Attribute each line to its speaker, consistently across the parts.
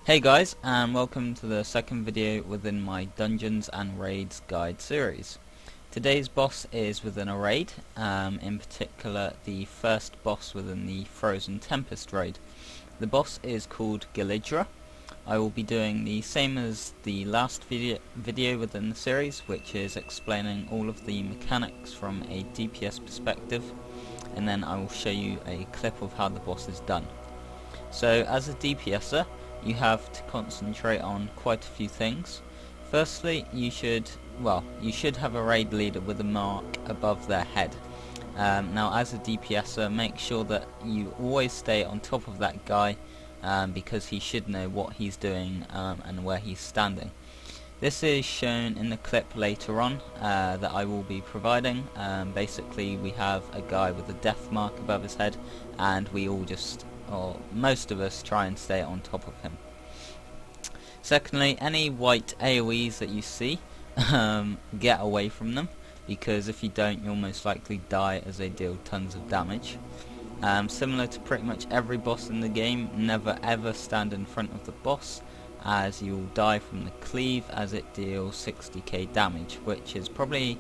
Speaker 1: Hey guys, and welcome to the second video within my Dungeons and Raids guide series. Today's boss is within a raid, in particular the first boss within the Frozen Tempest raid. The boss is called Gelidra. I will be doing the same as the last video within the series, which is explaining all of the mechanics from a DPS perspective, and then I will show you a clip of how the boss is done. So as a DPS'er, you have to concentrate on quite a few things. Firstly, you should have a raid leader with a mark above their head. Now as a DPS'er, make sure that you always stay on top of that guy, because he should know what he's doing and where he's standing. This is shown in the clip later on that I will be providing. Basically we have a guy with a death mark above his head, and we all or most of us, try and stay on top of him. Secondly, any white AoEs that you see, get away from them, because if you don't, you'll most likely die as they deal tons of damage. Similar to pretty much every boss in the game, never ever stand in front of the boss, as you'll die from the cleave, as it deals 60k damage, which is probably,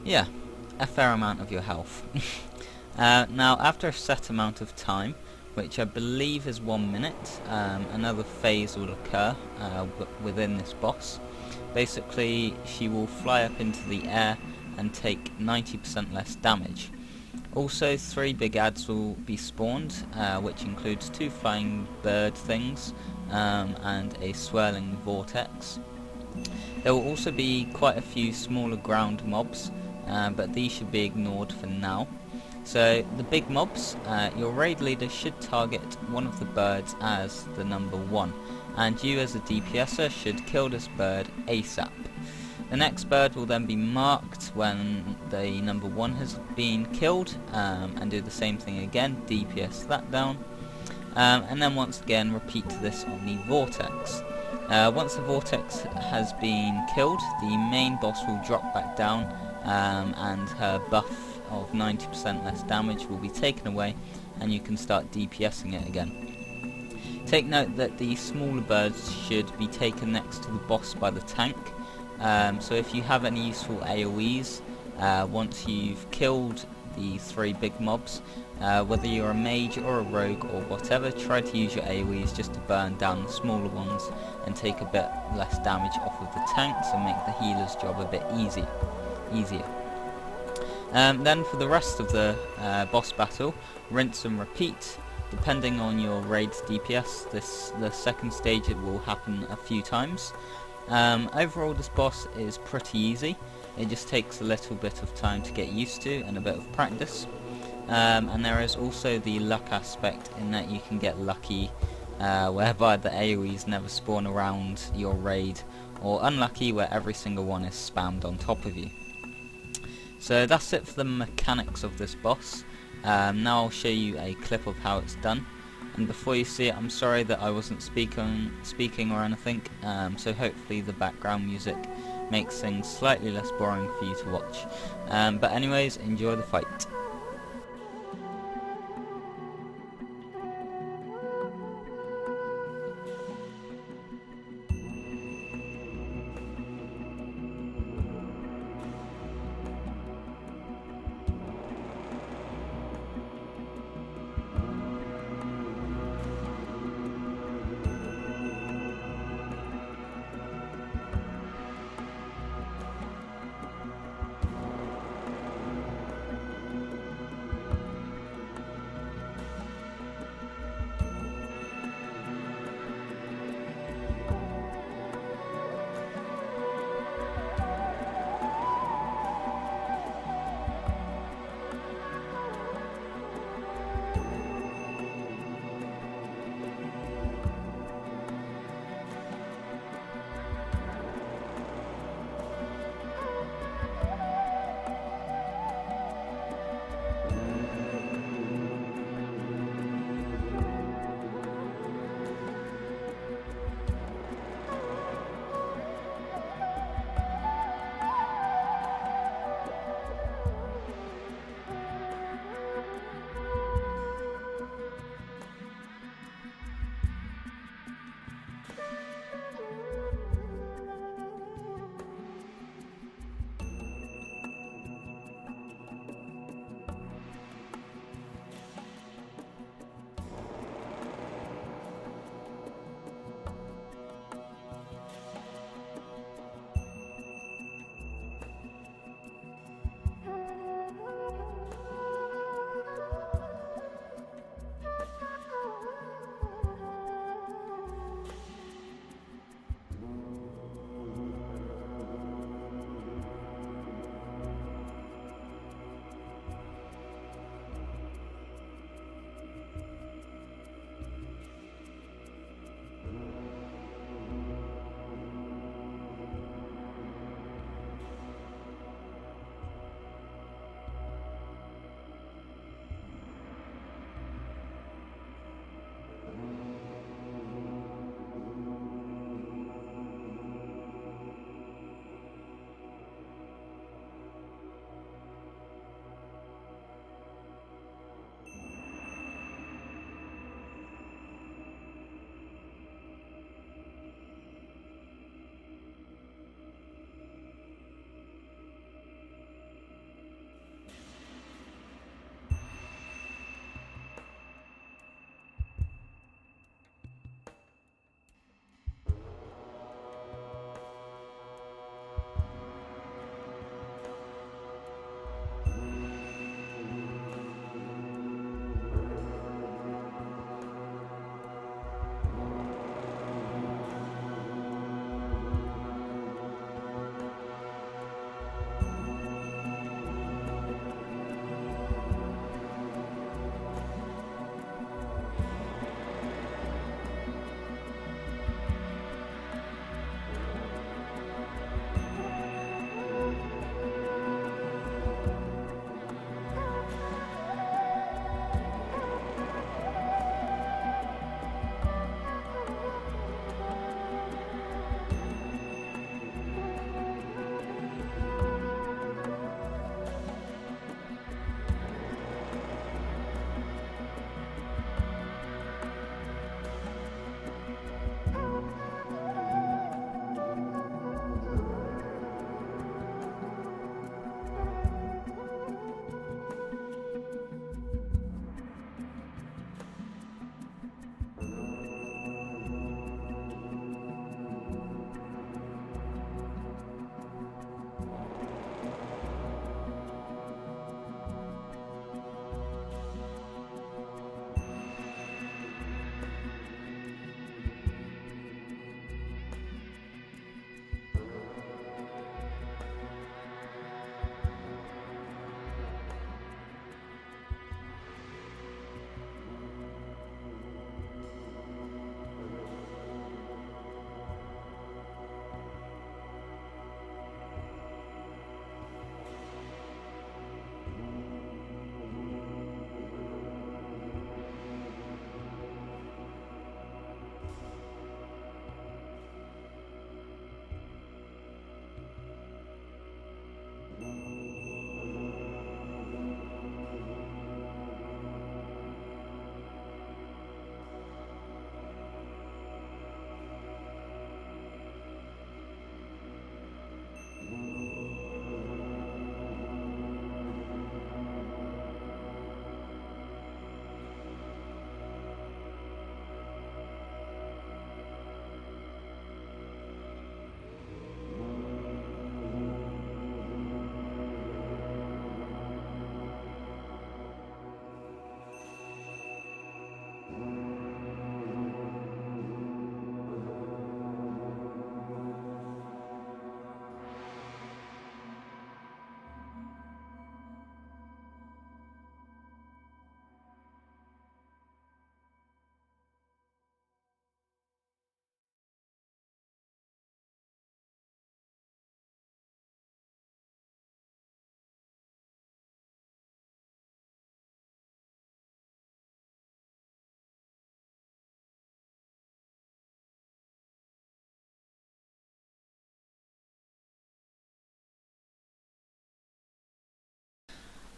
Speaker 1: a fair amount of your health. Now after a set amount of time, which I believe is 1 minute, another phase will occur within this boss. Basically, she will fly up into the air and take 90% less damage. Also, 3 big adds will be spawned, which includes 2 flying bird things and a swirling vortex. There will also be quite a few smaller ground mobs, but these should be ignored for now. So the big mobs, your raid leader should target one of the birds as the number 1, and you as a DPS'er should kill this bird ASAP. The next bird will then be marked when the number 1 has been killed, and do the same thing again, DPS that down, and then once again repeat this on the vortex. Once the vortex has been killed, the main boss will drop back down, and her buff of 90% less damage will be taken away, and you can start DPSing it again. Take note that the smaller birds should be taken next to the boss by the tank, so if you have any useful AoEs, once you've killed the 3 big mobs, whether you're a mage or a rogue or whatever, try to use your AoEs just to burn down the smaller ones and take a bit less damage off of the tanks and make the healer's job a bit easier. Then for the rest of the boss battle, rinse and repeat. Depending on your raid's DPS, the second stage it will happen a few times. Overall this boss is pretty easy. It just takes a little bit of time to get used to and a bit of practice. And there is also the luck aspect, in that you can get lucky, whereby the AoEs never spawn around your raid, or unlucky where every single one is spammed on top of you. So that's it for the mechanics of this boss. Now I'll show you a clip of how it's done. And before you see it, I'm sorry that I wasn't speaking or anything, so hopefully the background music makes things slightly less boring for you to watch. But anyways, enjoy the fight.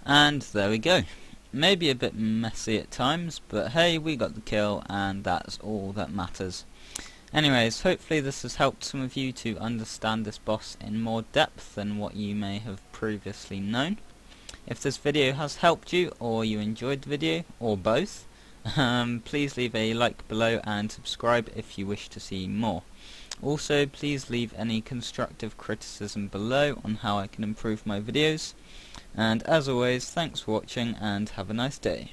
Speaker 1: And there we go. Maybe a bit messy at times, but hey, we got the kill and that's all that matters. Anyways, hopefully this has helped some of you to understand this boss in more depth than what you may have previously known. If this video has helped you, or you enjoyed the video, or both, please leave a like below and subscribe if you wish to see more. Also, please leave any constructive criticism below on how I can improve my videos. And as always, thanks for watching and have a nice day.